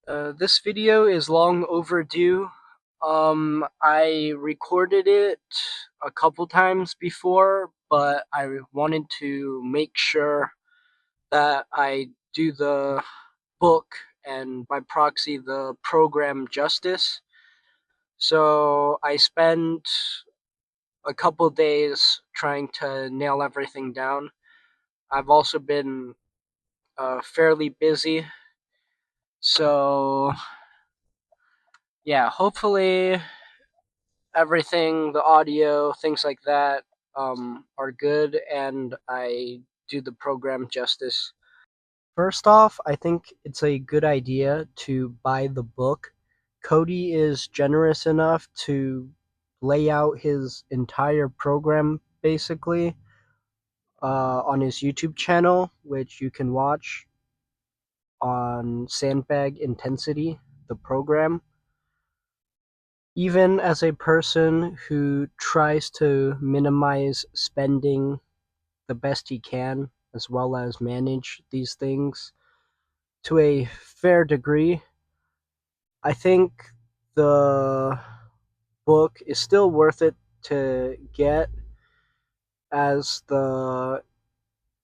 This video is long overdue. I recorded it a couple times before, but I wanted to make sure that I do the book and by proxy the program justice. So I spent a couple days trying to nail everything down. I've also been fairly busy, so yeah, hopefully everything, the audio, things like that, are good, and I do the program justice. First off, I think it's a good idea to buy the book. Cody is generous enough to lay out his entire program basically on his YouTube channel, which you can watch on Sandbag Intensity, the program. Even as a person who tries to minimize spending the best he can, as well as manage these things to a fair degree, I think the book is still worth it to get, as the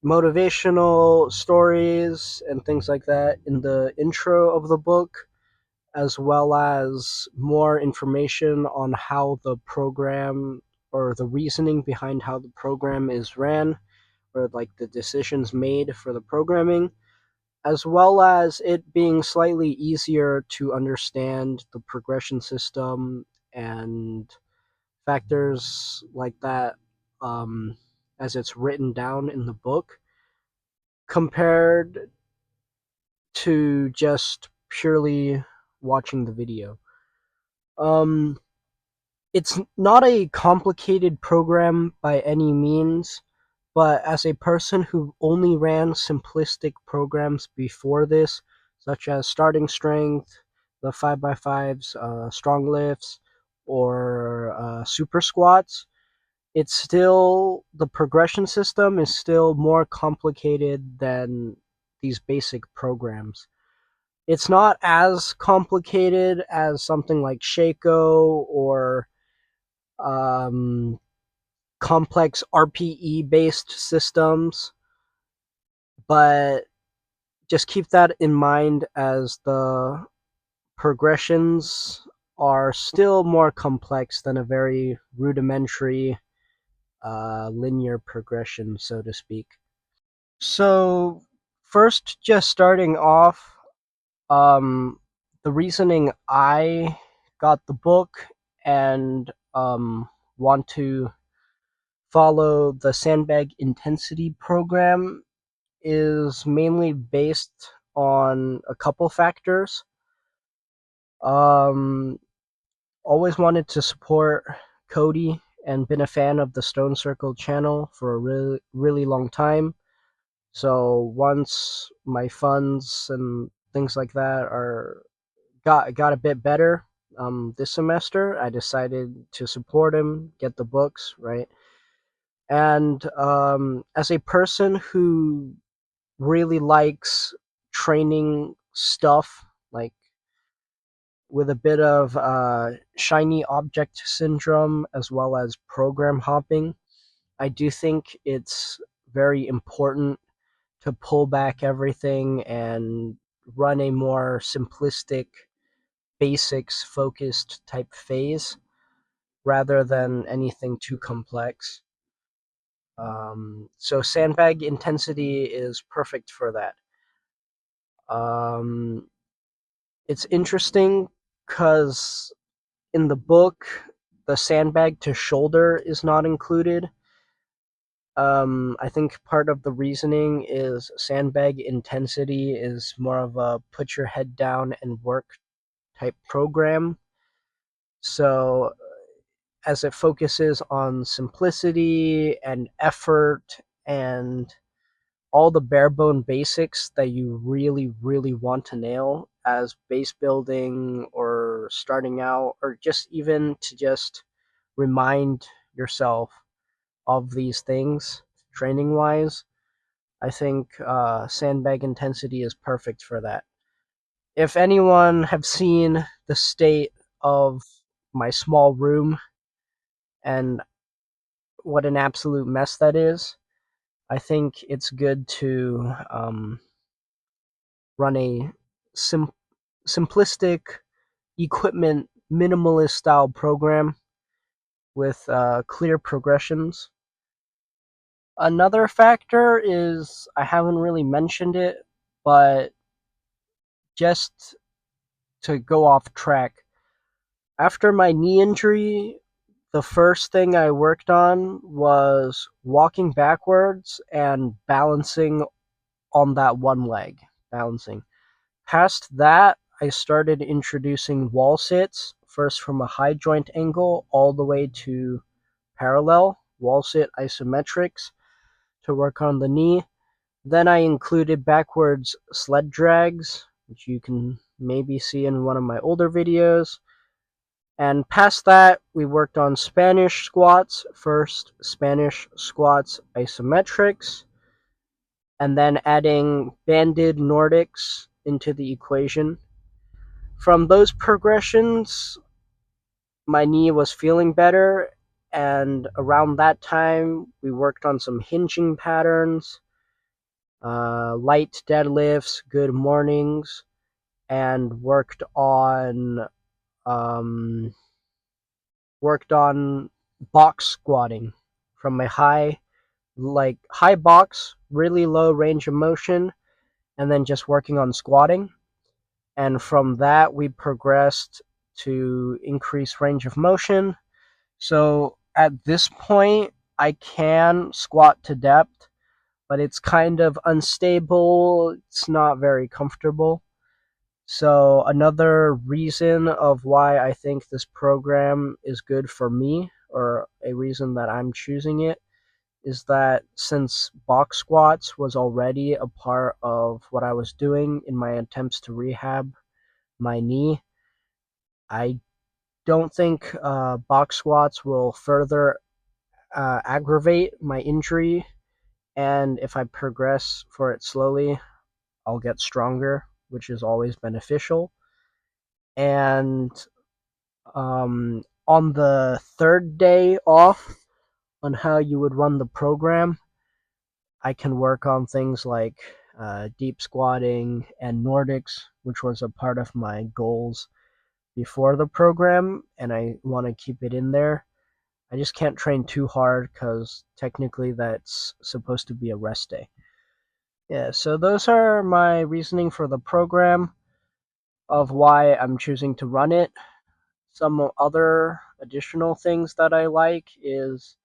motivational stories and things like that in the intro of the book, as well as more information on how the program, or the reasoning behind how the program is ran, or like the decisions made for the programming, as well as it being slightly easier to understand the progression system and factors like that, as it's written down in the book, compared to just purely watching the video. Um, it's not a complicated program by any means, but as a person who only ran simplistic programs before this, such as starting strength, the 5x5s, strong lifts, or super squats, it's still, the progression system is still more complicated than these basic programs. It's not as complicated as something like Shaco or um, complex RPE based systems, but just keep that in mind, as the progressions are still more complex than a very rudimentary linear progression, so to speak. So, first, just starting off, um, the reasoning I got the book and want to follow the Sandbag Intensity program is mainly based on a couple factors. Um, Always wanted to support Cody and been a fan of the Stone Circle channel for a really long time. So once my funds and things like that are got a bit better this semester, I decided to support him, get the books, right? And as a person who really likes training stuff, like with a bit of shiny object syndrome as well as program hopping, I do think it's very important to pull back everything and run a more simplistic, basics focused type phase rather than anything too complex. So sandbag intensity is perfect for that. Um, it's interesting because in the book, the sandbag to shoulder is not included. I think part of the reasoning is sandbag intensity is more of a put your head down and work type program. So, as it focuses on simplicity and effort and all the bare bone basics that you really want to nail as base building or starting out, or just even to just remind yourself of these things training wise, I think sandbag intensity is perfect for that. If anyone have seen the state of my small room and what an absolute mess that is, I think it's good to run a simplistic equipment minimalist style program with clear progressions. Another factor is I haven't really mentioned it, but just to go off track, after my knee injury, the first thing I worked on was walking backwards and balancing on that one leg. Balancing. Past that, I started introducing wall sits, first from a high joint angle all the way to parallel, wall sit isometrics to work on the knee. Then I included backwards sled drags, which you can maybe see in one of my older videos. And past that, we worked on Spanish squats, first Spanish squats isometrics, and then adding banded Nordics into the equation. From those progressions, my knee was feeling better, and around that time, we worked on some hinging patterns, light deadlifts, good mornings, and um, worked on box squatting from a high box, really low range of motion, and then just working on squatting. And from that, we progressed to increase range of motion. So at this point, I can squat to depth, but it's kind of unstable. It's not very comfortable. So another reason of why I think this program is good for me, or a reason that I'm choosing it, is that since box squats was already a part of what I was doing in my attempts to rehab my knee, I don't think box squats will further aggravate my injury. And if I progress for it slowly, I'll get stronger, which is always beneficial. And on the third day off, on how you would run the program, I can work on things like deep squatting and Nordics, which was a part of my goals before the program, and I want to keep it in there. I just can't train too hard because technically that's supposed to be a rest day. Yeah, so those are my reasoning for the program of why I'm choosing to run it. Some other additional things that I like is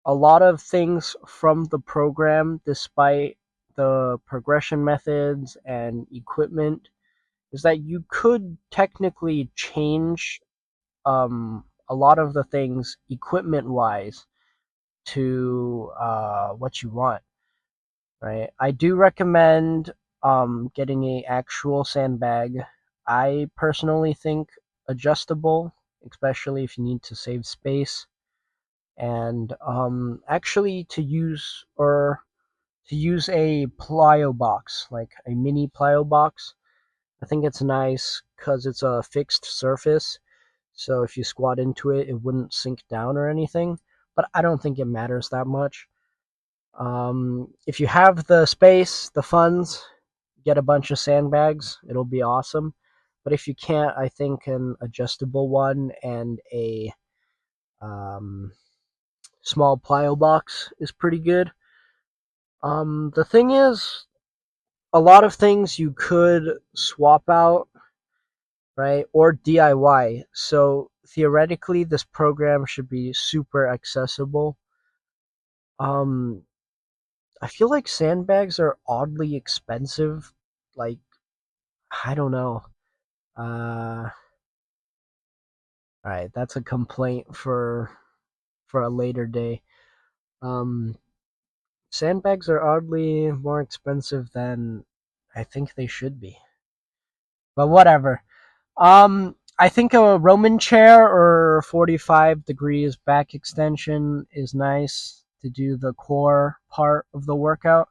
a lot of things from the program, despite the progression methods and equipment, is that you could technically change a lot of the things equipment wise to what you want, right? I do recommend getting a actual sandbag. I personally think adjustable, especially if you need to save space, and actually to use a plyo box, like a mini plyo box. I think it's nice because it's a fixed surface, so if you squat into it, it wouldn't sink down or anything. But I don't think it matters that much. If you have the space, the funds, get a bunch of sandbags. It'll be awesome. But if you can't, I think an adjustable one and a um, small plyo box is pretty good. The thing is, a lot of things you could swap out, right, or DIY. So theoretically, this program should be super accessible. Um, I feel like sandbags are oddly expensive. Like, I don't know. All right, that's a complaint for a later day. Um, Sandbags are oddly more expensive than I think they should be. But whatever. I think a Roman chair or 45 degrees back extension is nice to do the core part of the workout.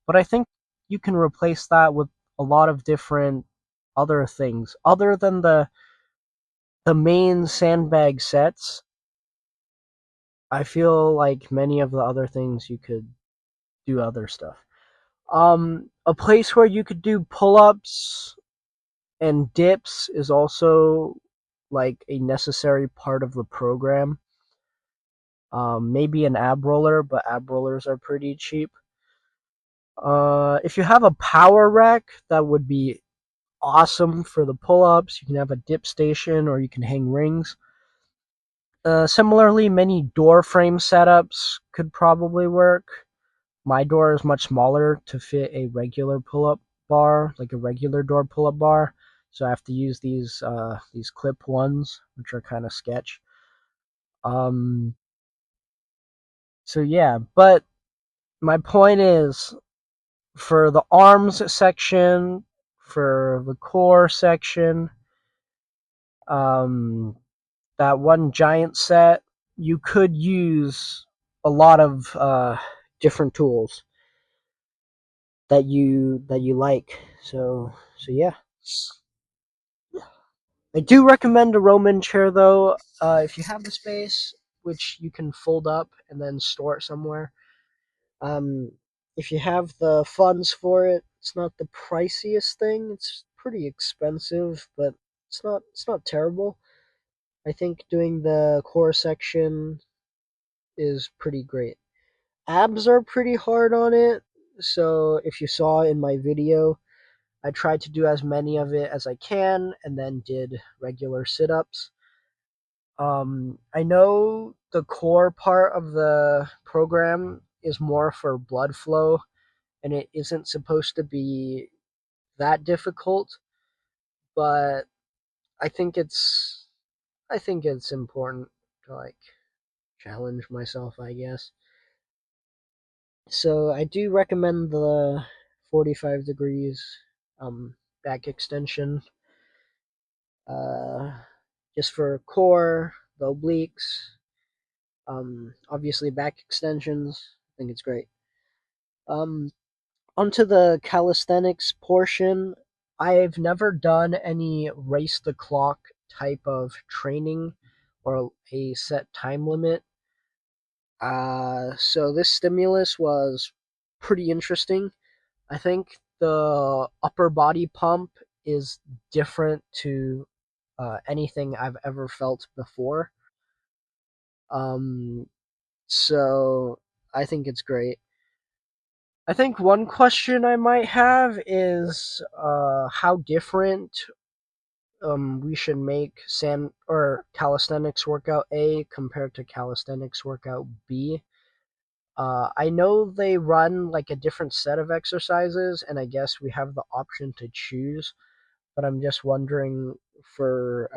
But I think you can replace that with a lot of different other things other than the main sandbag sets. I feel like many of the other things you could do other stuff. A place where you could do pull-ups and dips is also like a necessary part of the program. Maybe an ab roller, but ab rollers are pretty cheap. If you have a power rack, that would be awesome for the pull-ups. You can have a dip station, or you can hang rings. Similarly, many door frame setups could probably work. My door is much smaller to fit a regular pull-up bar, like a regular door pull-up bar. So I have to use these clip ones, which are kind of sketch. Um, so yeah, but my point is, for the arms section, for the core section, um, that one giant set, you could use a lot of different tools that you like. So yeah, I do recommend a Roman chair though, if you have the space, which you can fold up and then store it somewhere. Um, if you have the funds for it, it's not the priciest thing. It's pretty expensive, but it's not terrible. I think doing the core section is pretty great. Abs are pretty hard on it, so if you saw in my video, I tried to do as many of it as I can and then did regular sit-ups. I know the core part of the program is more for blood flow, and it isn't supposed to be that difficult, but I think it's I think it's important to like challenge myself, I guess. So I do recommend the 45 degrees back extension, uh, just for core, the obliques, obviously back extensions. I think it's great. Um, Onto the calisthenics portion, I've never done any race the clock type of training or a set time limit. So this stimulus was pretty interesting. I think the upper body pump is different to anything I've ever felt before. Um, so I think it's great. I think one question I might have is how different we should make sand or calisthenics workout A compared to calisthenics workout B. I know they run like a different set of exercises, and I guess we have the option to choose. But I'm just wondering for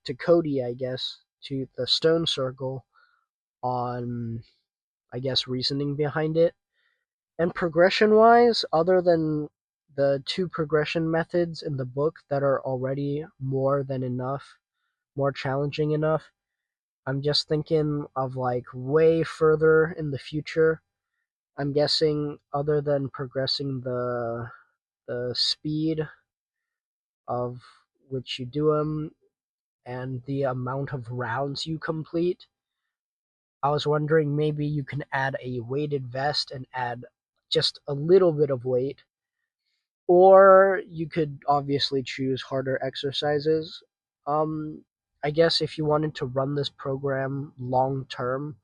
to Cody, I guess, to the Stone Circle on, I guess, reasoning behind it. And progression wise, other than the two progression methods in the book that are already more than enough, more challenging enough, I'm just thinking of like way further in the future. I'm guessing other than progressing the speed of which you do them and the amount of rounds you complete, I was wondering maybe you can add a weighted vest and add just a little bit of weight, or you could obviously choose harder exercises. Um, I guess if you wanted to run this program long term,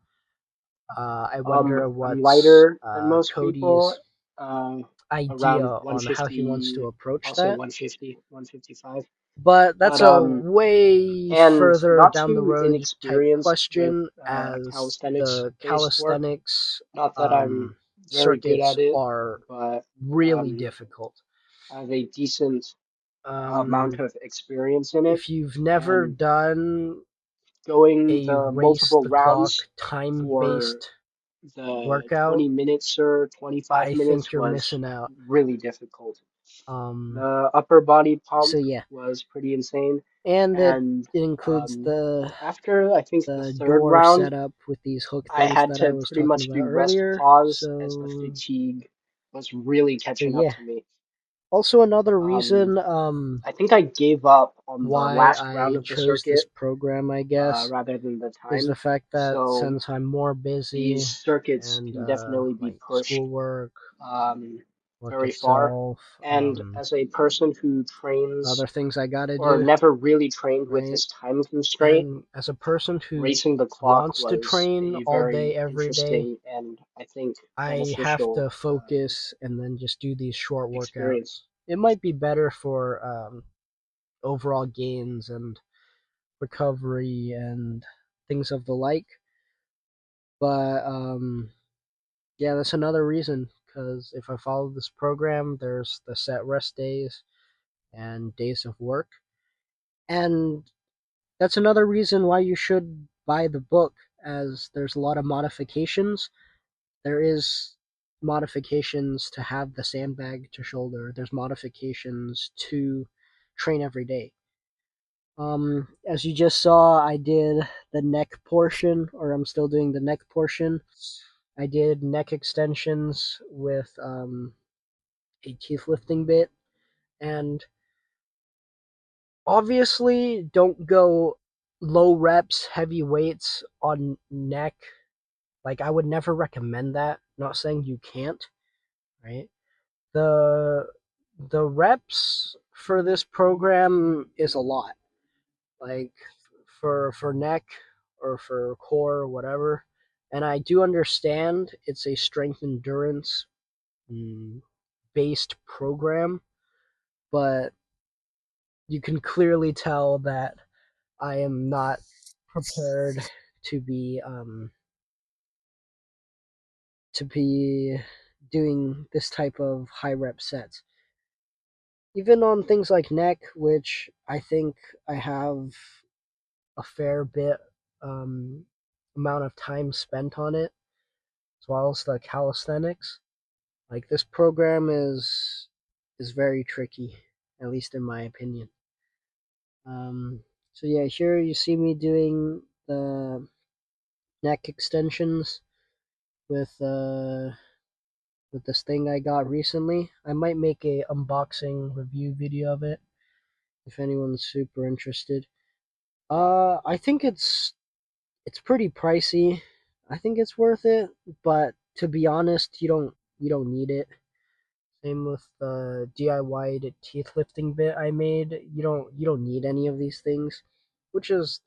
I wonder I'm what's lighter than most people, Cody's uh, idea around on how he wants to 150, approach I'll say that. 150, 155. But that's But a way and further not down the too road type inexperienced with question, as calisthenics the based work. calisthenics Not that I'm very good circuits at it, are but really um, difficult. I have a decent amount Um, of experience in it. if you've never And done going a the race multiple the clock rounds time for based the workout, 20 minutes or 25 I minutes think you're was missing out. really difficult. Um, The upper body so pump yeah, was pretty insane. and it And includes um, the after I think the the third door round, setup with these hook I things had that I to was pretty talking much about do rest earlier. pause as the So fatigue was really so catching up yeah, to me. Also, another Um, reason I think I gave up on the why last round I of the chose this circuit program, I guess, rather than the is the time. fact that So since I'm more these busy circuits and can definitely be like pushed schoolwork, um, work very far. itself, And as a person who trains other things I gotta or do, never really trained with right? this time constraint, And as a person who racing the clock wants to was train a all day, very every day, interesting and I think I have beneficial to focus and then just do these short experience. workouts. It might be better for overall gains and recovery and things of the like, but yeah, that's another reason because if I follow this program, there's the set rest days and days of work. And that's another reason why you should buy the book, as there's a lot of modifications. There is modifications to have the sandbag to shoulder. There's modifications to train every day. As you just saw, I did the neck portion, or I'm still doing the neck portion. I did neck extensions with a teeth lifting bit, and obviously don't go low reps, heavy weights on neck. Like I would never recommend that. Not saying you can't, right? The the reps for this program is a lot. Like for neck or for core or whatever. And I do understand it's a strength endurance mm, based program, but you can clearly tell that I am not prepared to be um, to be doing this type of high rep sets. Even on things like neck, which I think I have a fair bit amount of time spent on it, as well as the calisthenics. Like this program is very tricky, at least in my opinion. Um, so yeah, here you see me doing the neck extensions with with this thing I got recently. I might make a unboxing review video of it if anyone's super interested. I think it's pretty pricey. I think it's worth it, but to be honest, you don't need it. Same with the DIY teeth lifting bit I made. You don't need any of these things, which is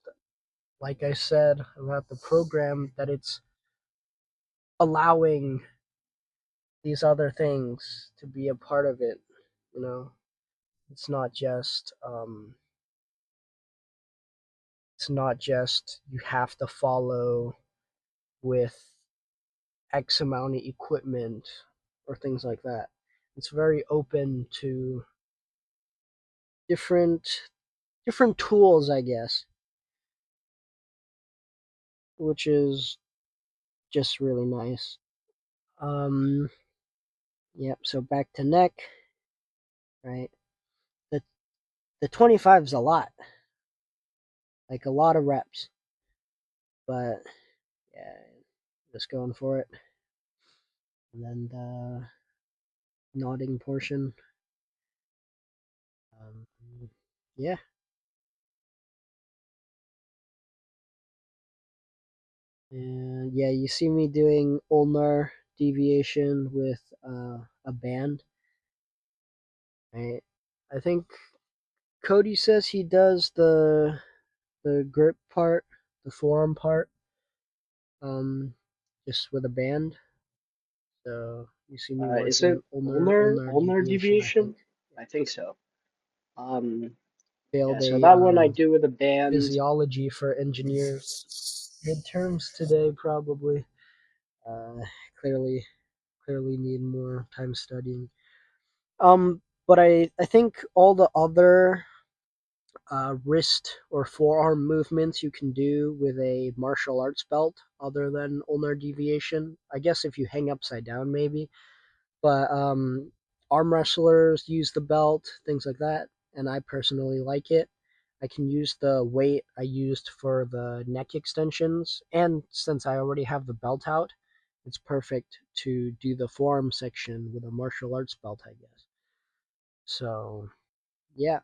like I said about the program that it's allowing these other things to be a part of it. You know, it's not just you have to follow with X amount of equipment or things like that. It's very open to different different tools, I guess, which is just really nice. Um, yep. So back to neck, right? The the 25 is a lot, like a lot of reps, but yeah, just going for it. And then the nodding portion, um, yeah, and yeah, you see me doing ulnar deviation with a band, right? I think Cody says he does the grip part, the forearm part, um, just with a band. So you see me Is it working ulnar ulnar deviation, I think. deviation? I think so. Um, yeah, Failed so a that one I do with a band. physiology for engineers midterms today, probably. Uh, clearly, clearly need more time studying. But I think all the other wrist or forearm movements you can do with a martial arts belt, other than ulnar deviation. I guess if you hang upside down, maybe. But arm wrestlers use the belt, things like that, and I personally like it. I can use the weight I used for the neck extensions, and since I already have the belt out, it's perfect to do the forearm section with a martial arts belt, I guess. So yeah,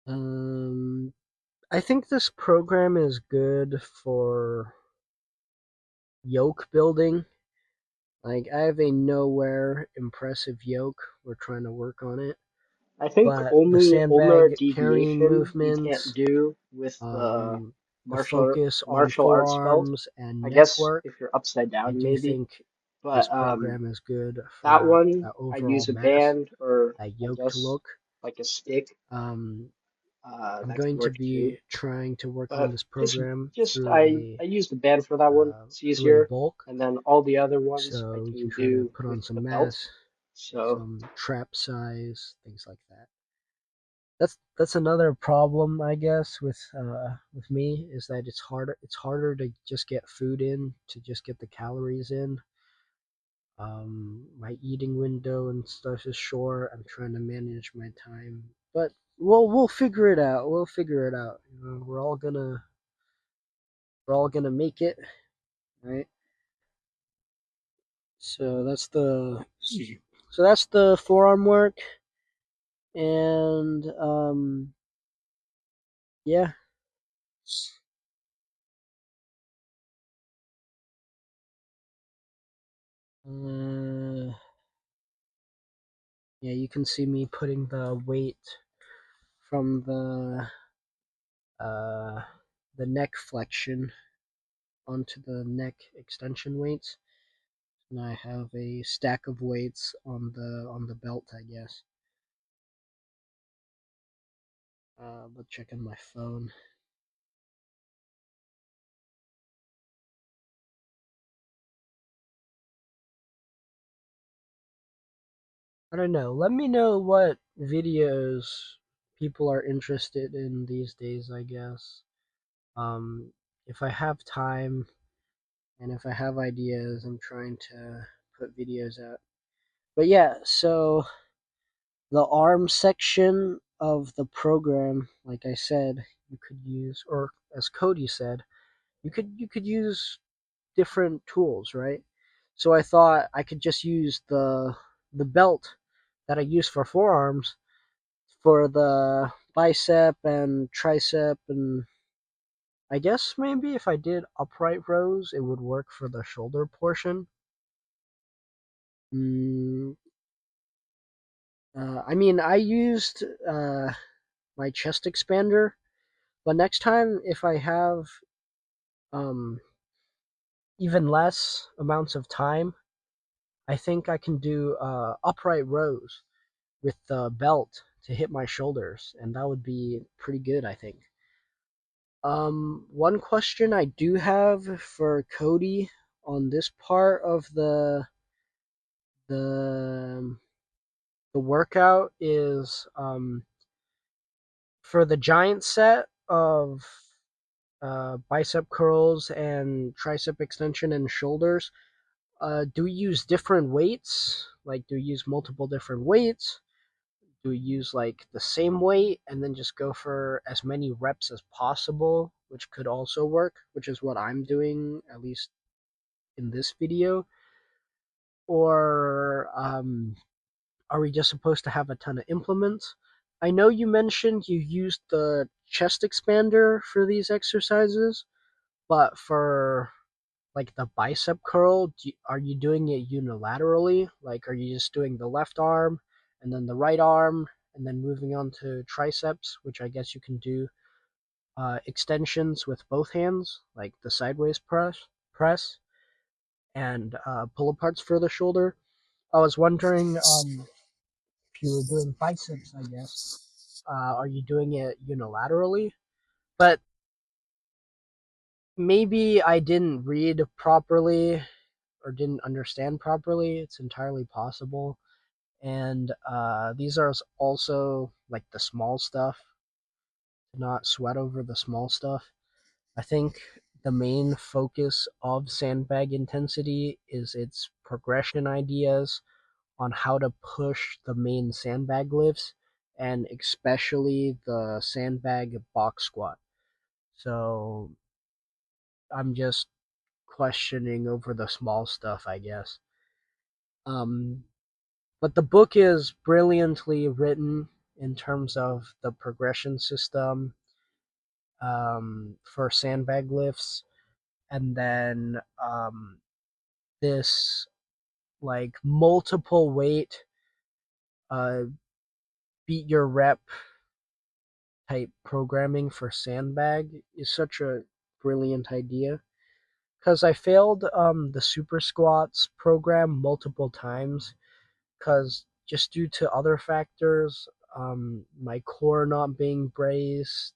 um, I think this program is good for yoke building. Like I have a nowhere impressive yoke. We're trying to work on it, I think but the only a sandbag carrying deviation you can't movements, do with um, the martial focus on martial arts belt. forearms and I neck guess work, if you're upside I down, do maybe. think this But program is good that for one, that I'd overall use a mass, band or that I yoke to guess look. like a stick. Um, I'm That could going to work too. be trying to work on But this just program just through I used the band for that one. It's a easier, bulk, and then all the other ones I so we can can try to do put with on the some belt. mass, So some trap size, things like that. That's another problem, I guess, with me is that it's harder to just get food in, to just get the calories in. My eating window and stuff is short. I'm trying to manage my time, but we'll figure it out. We'll figure it out. You know, we're all gonna make it, right? So that's the forearm work, and yeah, uh, yeah. You can see me putting the weight from uh the neck flexion onto the neck extension weights, and I have a stack of weights on the belt, I guess. But checking my phone. I don't know. Let me know what videos people are interested in these days, I guess. Um, if I have time and if I have ideas, I'm trying to put videos out. But yeah, so the ARM section of the program, like I said, you could use, or as Cody said, you could use different tools, right? So I thought I could just use the belt that I use for forearms for the bicep and tricep, and I guess maybe if I did upright rows, it would work for the shoulder portion. Mm, I mean, I used my chest expander, but next time if I have um, even less amounts of time, I think I can do upright rows with the belt to hit my shoulders, and that would be pretty good, I think. One question I do have for Cody on this part of the the workout is for the giant set of bicep curls and tricep extension and shoulders. Do we use different weights? Like, do we use multiple different weights? Do we use like the same weight and then just go for as many reps as possible, which could also work, which is what I'm doing, at least in this video? Or are we just supposed to have a ton of implements? I know you mentioned you used the chest expander for these exercises, but for like the bicep curl, are you doing it unilaterally? Like, are you just doing the left arm and then the right arm and then moving on to triceps, which I guess you can do extensions with both hands, like the sideways press, and pull aparts for the shoulder? I was wondering if you were doing biceps, I guess. Are you doing it unilaterally? But maybe I didn't read properly or didn't understand properly. It's entirely possible. And these are also like the small stuff, to not sweat over the small stuff. I think the main focus of sandbag intensity is its progression ideas on how to push the main sandbag lifts, and especially the sandbag box squat. So I'm just questioning over the small stuff, I guess. Um, but the book is brilliantly written in terms of the progression system for sandbag lifts, and then this like multiple weight uh, beat your rep type programming for sandbag is such a brilliant idea. Because I failed the super squats program multiple times because just due to other factors, my core not being braced,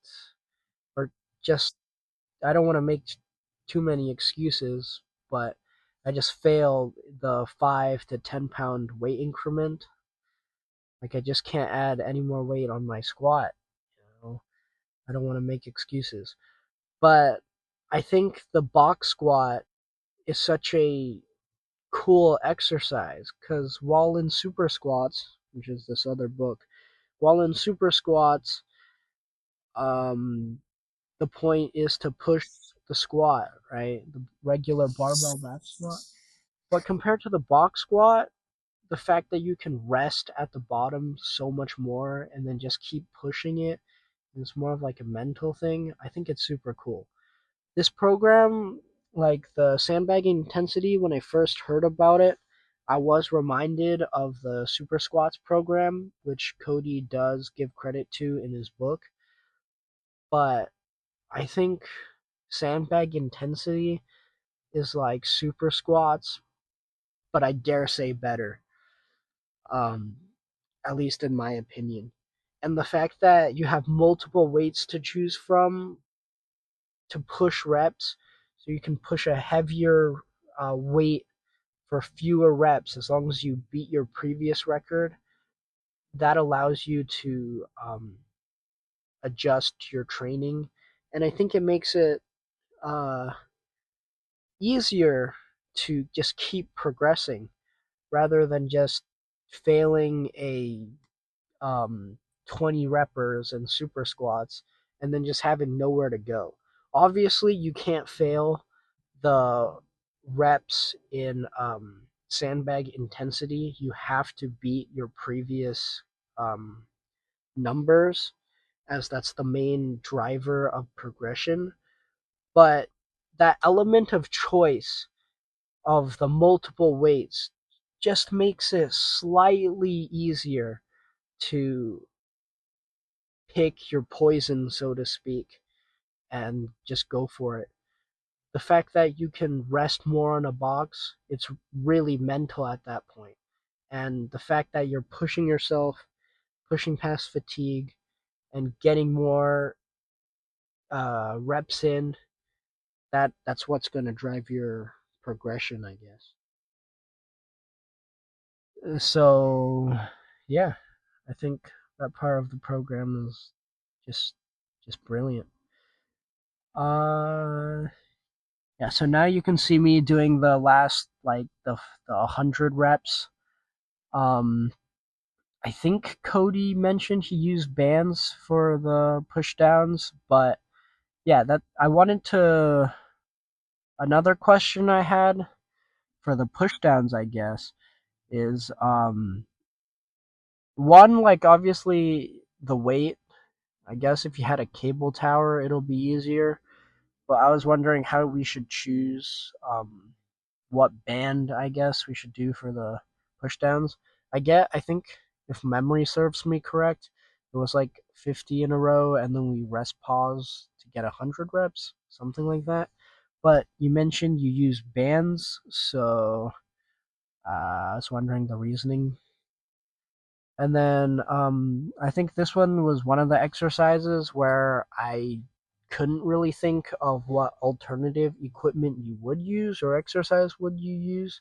or just I don't want to make too many excuses, but I just failed the 5 to 10 pound weight increment. Like I just can't add any more weight on my squat. You know, I don't want to make excuses, but I think the box squat is such a cool exercise because while in super squats, which is this other book, while in super squats, um, the point is to push the squat, right? The regular barbell back squat. But compared to the box squat, the fact that you can rest at the bottom so much more and then just keep pushing it, it's more of like a mental thing. I think it's super cool. This program, like the sandbagging intensity, when I first heard about it, I was reminded of the super squats program, which Cody does give credit to in his book. But I think sandbag intensity is like super squats, but I dare say better. Um, at least in my opinion. And the fact that you have multiple weights to choose from to push reps, so you can push a heavier weight for fewer reps as long as you beat your previous record, that allows you to adjust your training. And I think it makes it uh, easier to just keep progressing rather than just failing a um, 20 reppers and super squats and then just having nowhere to go. Obviously, you can't fail the reps in sandbag intensity. You have to beat your previous um, numbers, as that's the main driver of progression. But that element of choice of the multiple weights just makes it slightly easier to pick your poison, so to speak, and just go for it. The fact that you can rest more on a box, it's really mental at that point. And the fact that you're pushing yourself, pushing past fatigue, and getting more reps in, that's what's going to drive your progression, I guess. So, yeah, I think that part of the program is just just brilliant. Uh, Yeah, so now you can see me doing the last like the 100 reps. Um I think Cody mentioned he used bands for the push downs, but yeah, that I wanted to another question I had for the push downs, I guess, is one, like obviously the weight. I guess if you had a cable tower it'll be easier, but I was wondering how we should choose what band I guess we should do for the pushdowns. I think if memory serves me correct, it was like 50 in a row and then we rest pause to get 100 reps, something like that. But you mentioned you use bands, so I was wondering the reasoning. And then I think this one was one of the exercises where I couldn't really think of what alternative equipment you would use or exercise would you use.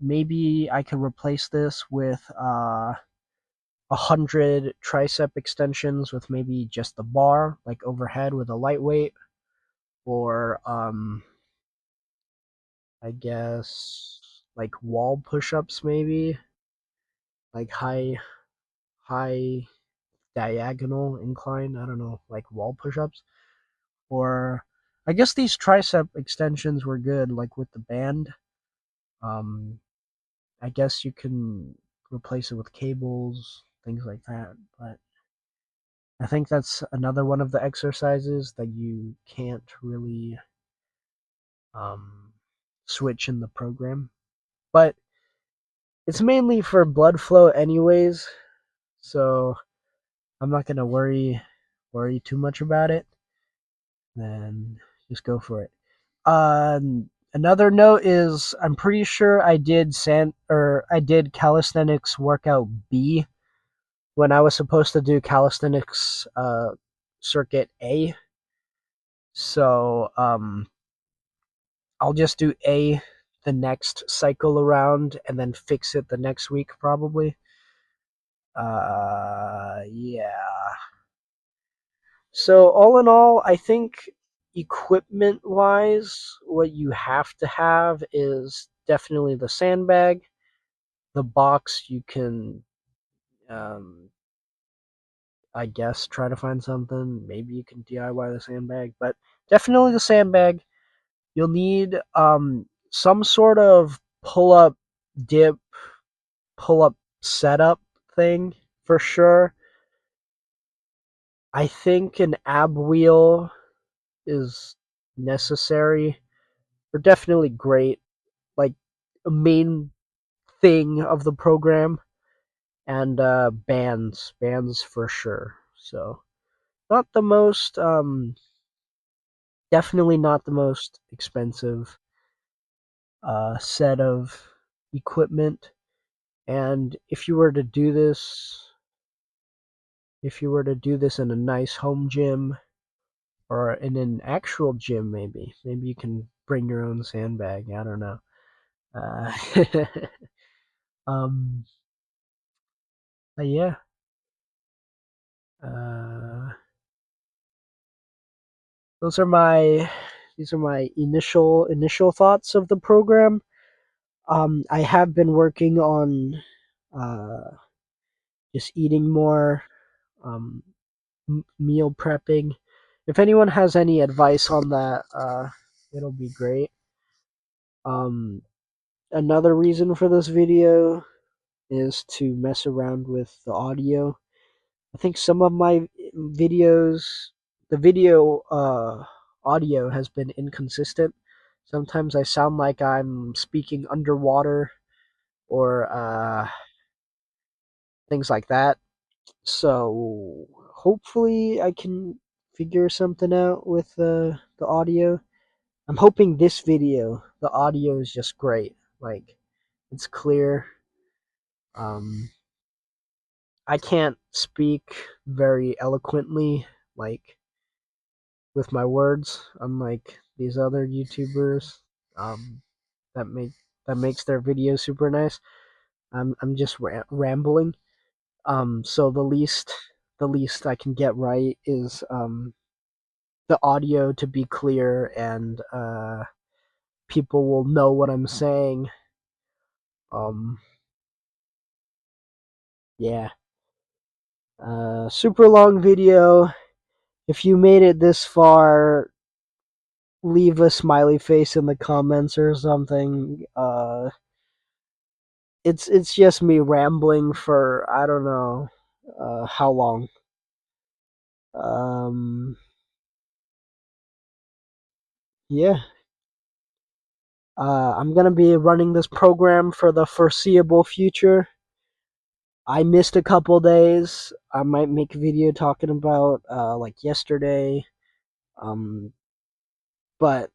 Maybe I could replace this with 100 tricep extensions with maybe just the bar, like overhead with a lightweight, or I guess like wall push-ups, maybe like high diagonal incline. I don't know, like wall push-ups, or I guess these tricep extensions were good, like with the band. Um, I guess you can replace it with cables, things like that. But I think that's another one of the exercises that you can't really um, switch in the program. But it's mainly for blood flow, anyways. So I'm not gonna worry too much about it. Then just go for it. Another note is I'm pretty sure I did calisthenics workout B when I was supposed to do calisthenics circuit A. So I'll just do A the next cycle around and then fix it the next week probably. Yeah. So all in all, I think equipment wise, what you have to have is definitely the sandbag, the box. You can, um, I guess, try to find something. Maybe you can DIY the sandbag, but definitely the sandbag. You'll need some sort of pull up dip, pull up setup thing for sure. I think an ab wheel is necessary. They're definitely great, like a main thing of the program, and bands for sure. So not the most, definitely not the most expensive set of equipment. And if you were to do this in a nice home gym or in an actual gym, maybe you can bring your own sandbag. I don't know. Uh, um, but yeah. Uh, those are my these are my initial thoughts of the program. I have been working on uh, just eating more, um, meal prepping. If anyone has any advice on that, it'll be great. Um, Another reason for this video is to mess around with the audio. I think some of my videos, the video audio has been inconsistent. Sometimes I sound like I'm speaking underwater or things like that. So hopefully I can figure something out with the audio. I'm hoping this video, the audio is just great. Like it's clear. Um, I can't speak very eloquently, like with my words, unlike these other YouTubers. Um, that make that makes their videos super nice. I'm just rambling. So the least I can get right is the audio to be clear and people will know what I'm saying. Um, yeah. Super long video. If you made it this far, leave a smiley face in the comments or something. It's just me rambling for I don't know how long. Um, yeah. I'm gonna be running this program for the foreseeable future. I missed a couple days. I might make a video talking about like yesterday. Um, but